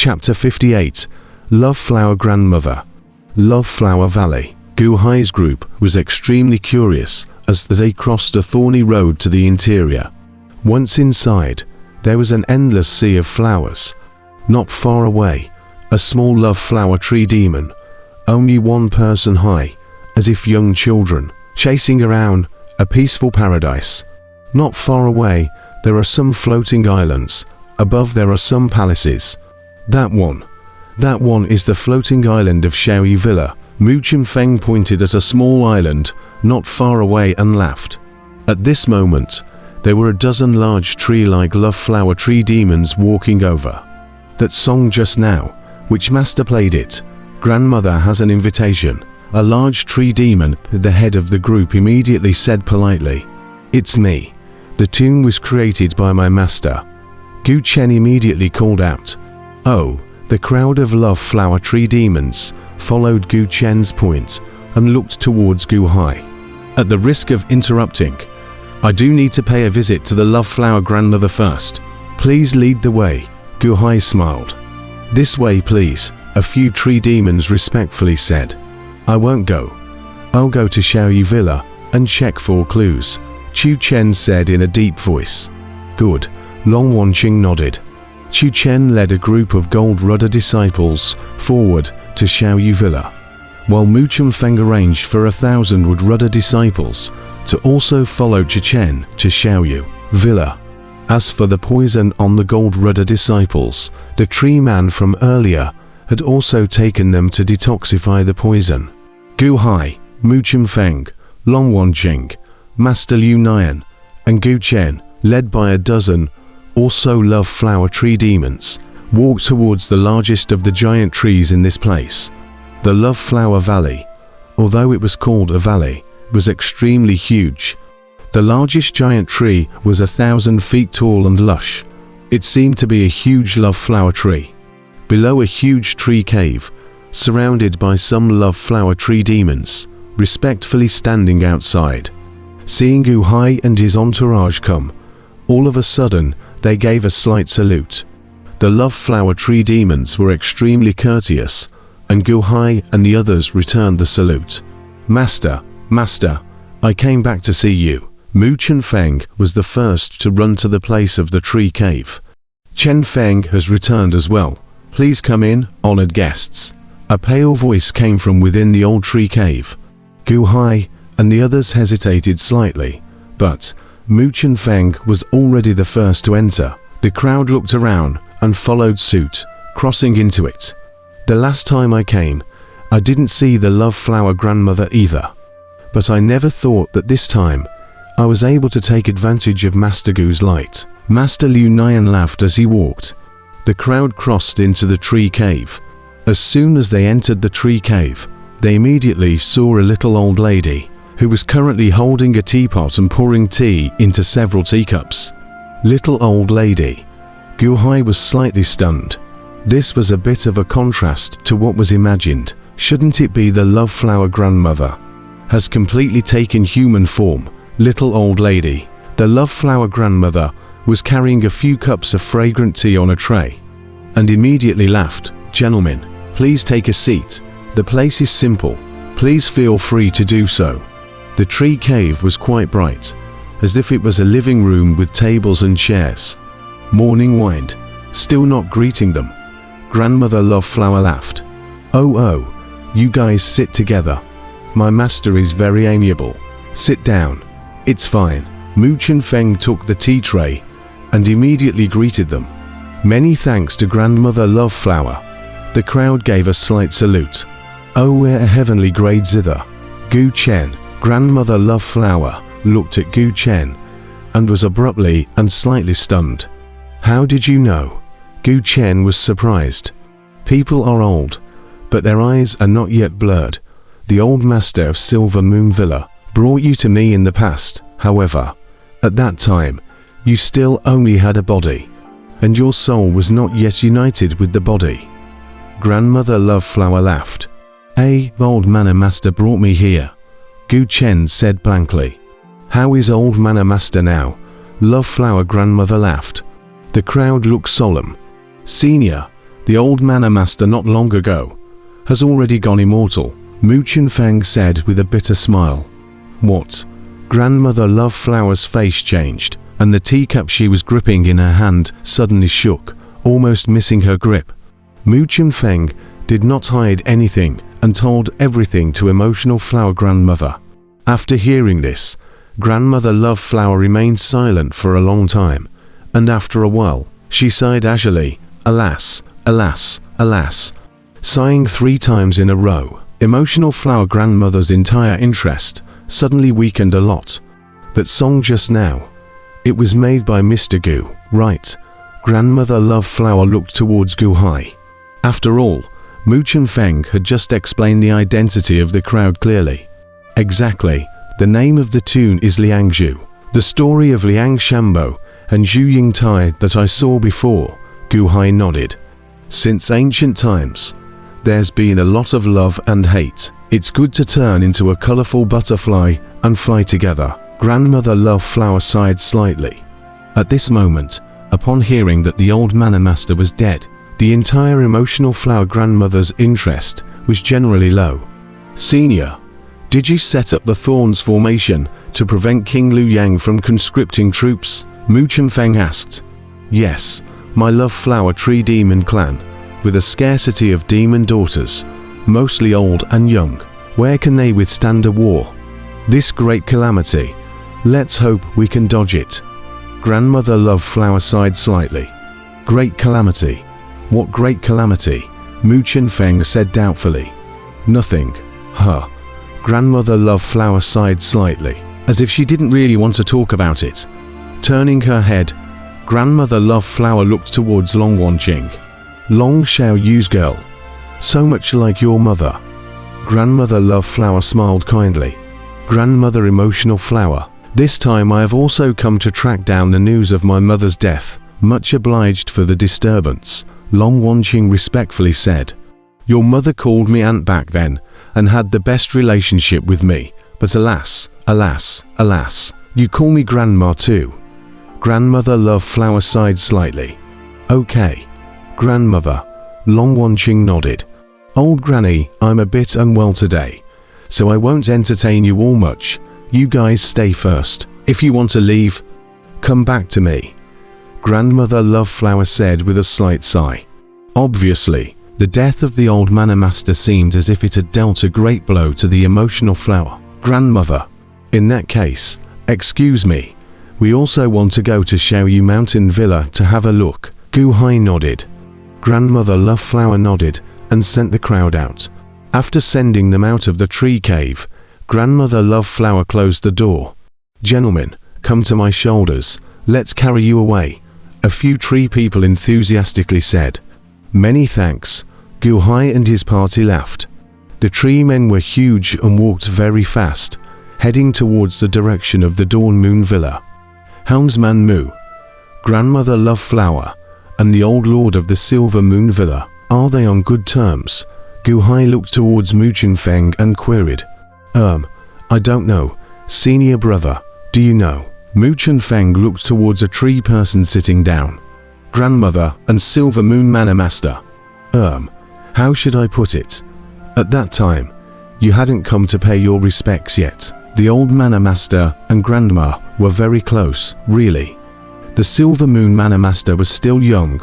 Chapter 58. Love Flower Grandmother. Love Flower Valley. Gu Hai's group was extremely curious as they crossed a thorny road to the interior. Once inside, there was an endless sea of flowers. Not far away, a small love flower tree demon, only one person high, as if young children, chasing around a peaceful paradise. Not far away, there are some floating islands. Above there are some palaces. That one is the floating island of Xiaoyu Villa. Mu Chunfeng pointed at a small island not far away and laughed. At this moment, there were a dozen large tree-like love flower tree demons walking over. That song just now, which master played it? Grandmother has an invitation. A large tree demon at the head of the group immediately said politely, "It's me. The tune was created by my master." Gu Chen immediately called out. Oh, the crowd of love flower tree demons followed Gu Chen's point and looked towards Gu Hai. At the risk of interrupting, I do need to pay a visit to the love flower grandmother first. Please lead the way. Gu Hai smiled. This way please, a few tree demons respectfully said. I won't go. I'll go to Xiaoyu Villa and check for clues, Chu Chen said in a deep voice. Good, Long Wanqing nodded. Chu Chen led a group of gold rudder disciples forward to Xiaoyu Villa, while Mu Chunfeng arranged for 1,000 wood rudder disciples to also follow Chu Chen to Xiaoyu Villa. As for the poison on the gold rudder disciples, the tree man from earlier had also taken them to detoxify the poison. Gu Hai, Mu Chunfeng, Long Wanqing, Master Liu Nian, and Gu Chen, led by a dozen also love flower tree demons, walked towards the largest of the giant trees in this place. The Love Flower Valley, although it was called a valley, was extremely huge. The largest giant tree was 1,000 feet tall and lush. It seemed to be a huge love flower tree. Below a huge tree cave, surrounded by some love flower tree demons, respectfully standing outside. Seeing Gu Hai and his entourage come, all of a sudden they gave a slight salute. The love flower tree demons were extremely courteous, and Gu Hai and the others returned the salute. Master, I came back to see you. Mu Chunfeng was the first to run to the place of the tree cave. Chen Feng has returned as well. Please come in, honored guests. A pale voice came from within the old tree cave. Gu Hai and the others hesitated slightly, but Mu Chunfeng was already the first to enter. The crowd looked around and followed suit, crossing into it. The last time I came, I didn't see the love flower grandmother either. But I never thought that this time, I was able to take advantage of Master Gu's light. Master Liu Nian laughed as he walked. The crowd crossed into the tree cave. As soon as they entered the tree cave, they immediately saw a little old lady, who was currently holding a teapot and pouring tea into several teacups. Little old lady. Gu Hai was slightly stunned. This was a bit of a contrast to what was imagined. Shouldn't it be the love flower grandmother? Has completely taken human form. Little old lady. The love flower grandmother was carrying a few cups of fragrant tea on a tray, and immediately laughed. Gentlemen, please take a seat. The place is simple. Please feel free to do so. The tree cave was quite bright, as if it was a living room with tables and chairs. Morning wind, still not greeting them. Grandmother Love Flower laughed. Oh, you guys sit together. My master is very amiable. Sit down. It's fine. Mu Chunfeng took the tea tray and immediately greeted them. Many thanks to Grandmother Love Flower. The crowd gave a slight salute. Oh, we're a heavenly grade zither. Gu Chen, Grandmother Love Flower, looked at Gu Chen and was abruptly and slightly stunned. How did you know? Gu Chen was surprised. People are old, but their eyes are not yet blurred. The old master of Silver Moon Villa brought you to me in the past. However, at that time, you still only had a body, and your soul was not yet united with the body. Grandmother Love Flower laughed. The old manor master brought me here. Gu Chen said blankly. How is old manor master now? Love Flower grandmother laughed. The crowd looked solemn. Senior, The old Mana Master not long ago has already gone immortal, Mu Chunfeng said with a bitter smile. What? Grandmother Love Flower's face changed, and the teacup she was gripping in her hand suddenly shook, almost missing her grip. Mu Chunfeng did not hide anything and told everything to Emotional Flower Grandmother. After hearing this, Grandmother Love Flower remained silent for a long time, and after a while, she sighed ashily, alas, alas, alas, sighing 3 times in a row. Emotional Flower Grandmother's entire interest suddenly weakened a lot. That song just now, it was made by Mr. Gu, right? Grandmother Love Flower looked towards Gu Hai. After all, Mu Chunfeng had just explained the identity of the crowd clearly. Exactly, the name of the tune is Liang Zhu, the story of Liang Shambo and Zhu Yingtai that I saw before. Gu Hai nodded. Since ancient times, there's been a lot of love and hate. It's good to turn into a colorful butterfly and fly together. Grandmother Love Flower sighed slightly. At this moment, upon hearing that the old Mana Master was dead, the entire Emotional Flower Grandmother's interest was generally low. Senior, did you set up the Thorns formation to prevent King Liu Yang from conscripting troops? Mu Chunfeng asked. Yes, my Love Flower Tree Demon clan, with a scarcity of demon daughters, mostly old and young. Where can they withstand a war? This great calamity. Let's hope we can dodge it. Grandmother Love Flower sighed slightly. Great calamity? What great calamity? Mu Chunfeng said doubtfully. Nothing. Huh. Grandmother Love Flower sighed slightly, as if she didn't really want to talk about it. Turning her head, Grandmother Love Flower looked towards Long Wanqing. Long Xiaoyu's girl. So much like your mother. Grandmother Love Flower smiled kindly. Grandmother Emotional Flower, this time I have also come to track down the news of my mother's death. Much obliged for the disturbance, Long Wanqing respectfully said. Your mother called me aunt back then, and had the best relationship with me, but alas, alas, alas, you call me grandma too. Grandmother Love Flower sighed slightly. Okay. Grandmother, Long Wanqing nodded. Old Granny, I'm a bit unwell today, so I won't entertain you all much. You guys stay first. If you want to leave, come back to me. Grandmother Love Flower said with a slight sigh. Obviously, the death of the old Mana Master seemed as if it had dealt a great blow to the Emotional Flower. Grandmother, in that case, excuse me, we also want to go to Xiaoyu Mountain Villa to have a look. Gu Hai nodded. Grandmother Love Flower nodded and sent the crowd out. After sending them out of the tree cave, Grandmother Love Flower closed the door. Gentlemen, come to my shoulders, let's carry you away, a few tree people enthusiastically said. Many thanks. Gu Hai and his party laughed. The tree men were huge and walked very fast, heading towards the direction of the Dawn Moon Villa. Helmsman Mu, Grandmother Love Flower, and the old lord of the Silver Moon Villa, are they on good terms? Gu Hai looked towards Mu Chunfeng and queried. I don't know. Senior brother, do you know? Mu Chunfeng looked towards a tree person sitting down. Grandmother and Silver Moon Mana Master. How should I put it? At that time, you hadn't come to pay your respects yet. The old Mana Master and Grandma were very close, really. The Silver Moon Mana Master was still young.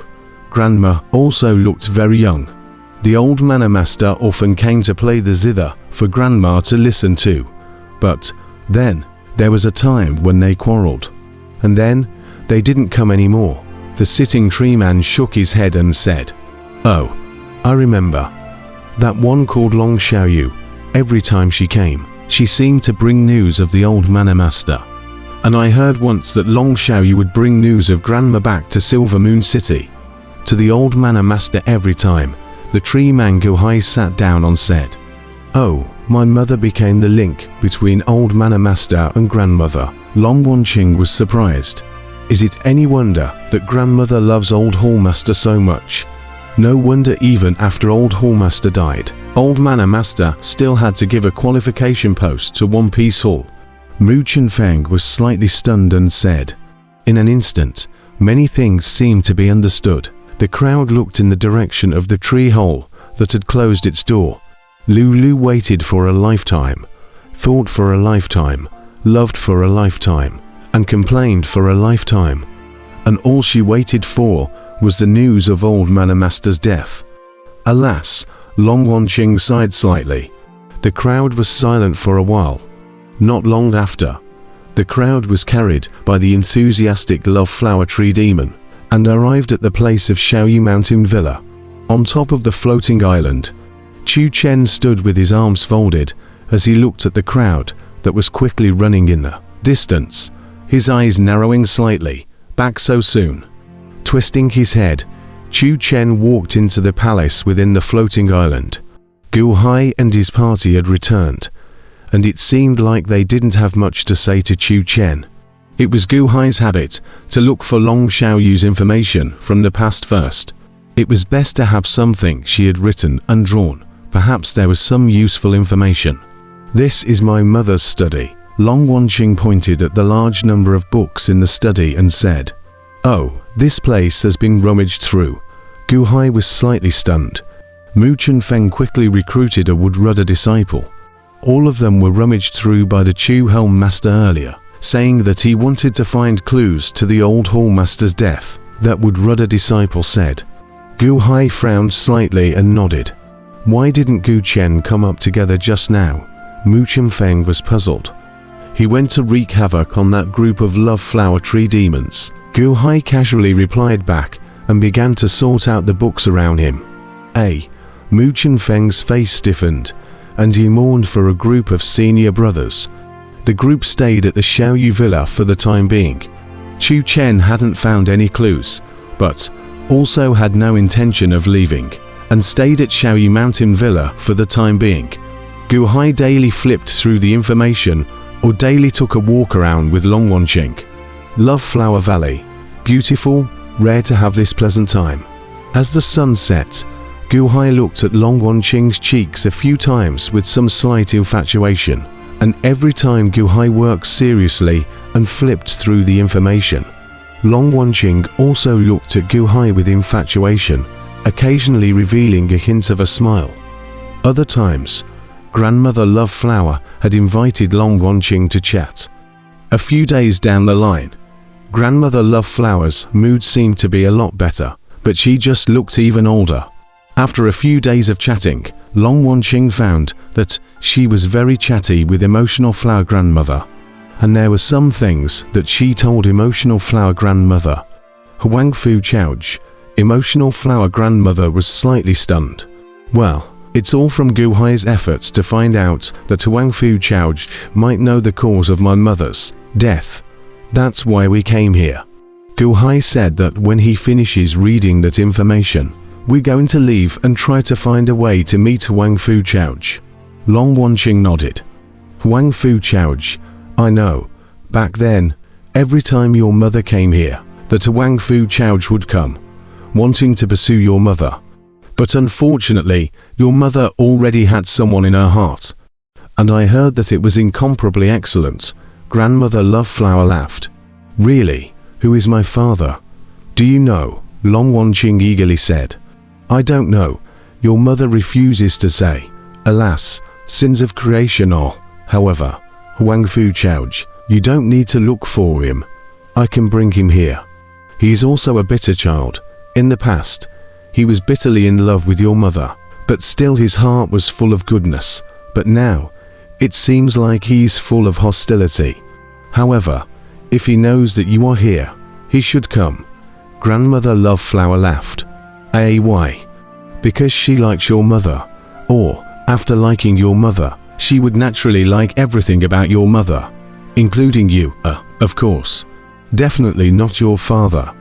Grandma also looked very young. The old Mana Master often came to play the zither for Grandma to listen to. But then, there was a time when they quarreled. And then, they didn't come anymore. The sitting tree man shook his head and said, Oh, I remember. That one called Long Xiaoyu. Every time she came, she seemed to bring news of the old Mana Master. And I heard once that Long Xiaoyu would bring news of Grandma back to Silver Moon City. To the old Mana Master every time. The tree man Gu Hai sat down and said, Oh, my mother became the link between old Mana Master and grandmother. Long Wanqing was surprised. Is it any wonder that grandmother loves old Hallmaster so much? No wonder even after old Hallmaster died, old Mana Master still had to give a qualification post to One Piece Hall. Mu Chunfeng was slightly stunned and said, In an instant, many things seemed to be understood. The crowd looked in the direction of the tree hole that had closed its door. Lulu waited for a lifetime, thought for a lifetime, loved for a lifetime, and complained for a lifetime. And all she waited for was the news of Old Mana Master's death. Alas, Long Wanqing sighed slightly. The crowd was silent for a while. Not long after, the crowd was carried by the enthusiastic Love Flower Tree Demon and arrived at the place of Xiaoyu Mountain Villa. On top of the floating island, Chu Chen stood with his arms folded as he looked at the crowd that was quickly running in the distance, his eyes narrowing slightly. Back so soon? Twisting his head, Chu Chen walked into the palace within the floating island. Gu Hai and his party had returned, and it seemed like they didn't have much to say to Chu Chen. It was Gu Hai's habit to look for Long Xiaoyu's information from the past first. It was best to have something she had written and drawn. Perhaps there was some useful information. This is my mother's study. Long Wanqing pointed at the large number of books in the study and said, "Oh, this place has been rummaged through." Gu Hai was slightly stunned. Mu Chunfeng quickly recruited a Woodrudder disciple. All of them were rummaged through by the Chu Helm Master earlier, saying that he wanted to find clues to the old Hall Master's death. That Woodrudder disciple said. Gu Hai frowned slightly and nodded. Why didn't Gu Chen come up together just now? Mu Chunfeng was puzzled. He went to wreak havoc on that group of Love Flower Tree demons. Gu Hai casually replied back and began to sort out the books around him. Mu Chunfeng's face stiffened, and he mourned for a group of senior brothers. The group stayed at the Xiaoyu Villa for the time being. Chu Chen hadn't found any clues, but also had no intention of leaving, and stayed at Xiaoyu Mountain Villa for the time being. Gu Hai daily flipped through the information or daily took a walk around with Long Wanqing. Love Flower Valley. Beautiful, rare to have this pleasant time. As the sun set, Gu Hai looked at Long Wanqing's cheeks a few times with some slight infatuation, and every time Gu Hai worked seriously and flipped through the information. Long Wanqing also looked at Gu Hai with infatuation, occasionally revealing a hint of a smile. Other times, Grandmother Love Flower had invited Long Wanqing to chat. A few days down the line, Grandmother Love Flower's mood seemed to be a lot better, but she just looked even older. After a few days of chatting, Long Wanqing found that she was very chatty with Emotional Flower Grandmother, and there were some things that she told Emotional Flower Grandmother. Huang Fu Chaoj, Emotional Flower Grandmother was slightly stunned. Well, it's all from Gu Hai's efforts to find out that Huang Fu Chaoj might know the cause of my mother's death. That's why we came here. Gu Hai said that when he finishes reading that information, we're going to leave and try to find a way to meet Huang Fu Chaoj. Long Wanqing nodded. Huang Fu Chaoj, I know. Back then, every time your mother came here, that Huang Fu Chaoj would come, wanting to pursue your mother. But unfortunately, your mother already had someone in her heart. And I heard that it was incomparably excellent. Grandmother Love Flower laughed. Really? Who is my father? Do you know? Long Wanqing eagerly said. I don't know. Your mother refuses to say. Alas, sins of creation are. However, Huang Fu Chaoj, you don't need to look for him. I can bring him here. He is also a bitter child. In the past, he was bitterly in love with your mother, but still his heart was full of goodness. But now, it seems like he's full of hostility. However, if he knows that you are here, he should come. Grandmother Love Flower laughed. Why? Because she likes your mother. Or, after liking your mother, she would naturally like everything about your mother, including you, of course. Definitely not your father.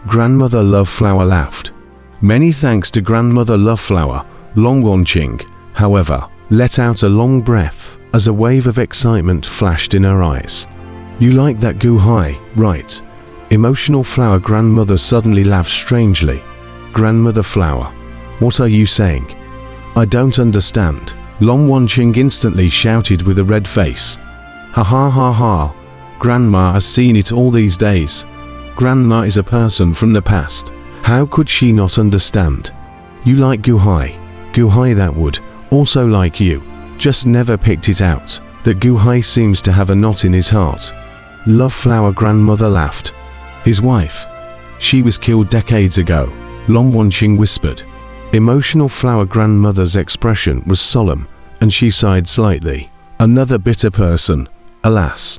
Grandmother Love Flower laughed. Many thanks to Grandmother Love Flower. Long Wanqing, however, let out a long breath as a wave of excitement flashed in her eyes. You like that Gu Hai, right? Emotional Flower Grandmother suddenly laughed strangely. Grandmother Flower, what are you saying? I don't understand. Long Wanqing instantly shouted with a red face. Ha ha ha ha. Grandma has seen it all these days. Grandma is a person from the past. How could she not understand? You like Guhai. Guhai that would also like you. Just never picked it out that Guhai seems to have a knot in his heart. Love Flower grandmother laughed. His wife. She was killed decades ago, Long Wanqing whispered. Emotional Flower grandmother's expression was solemn, and she sighed slightly. Another bitter person, alas.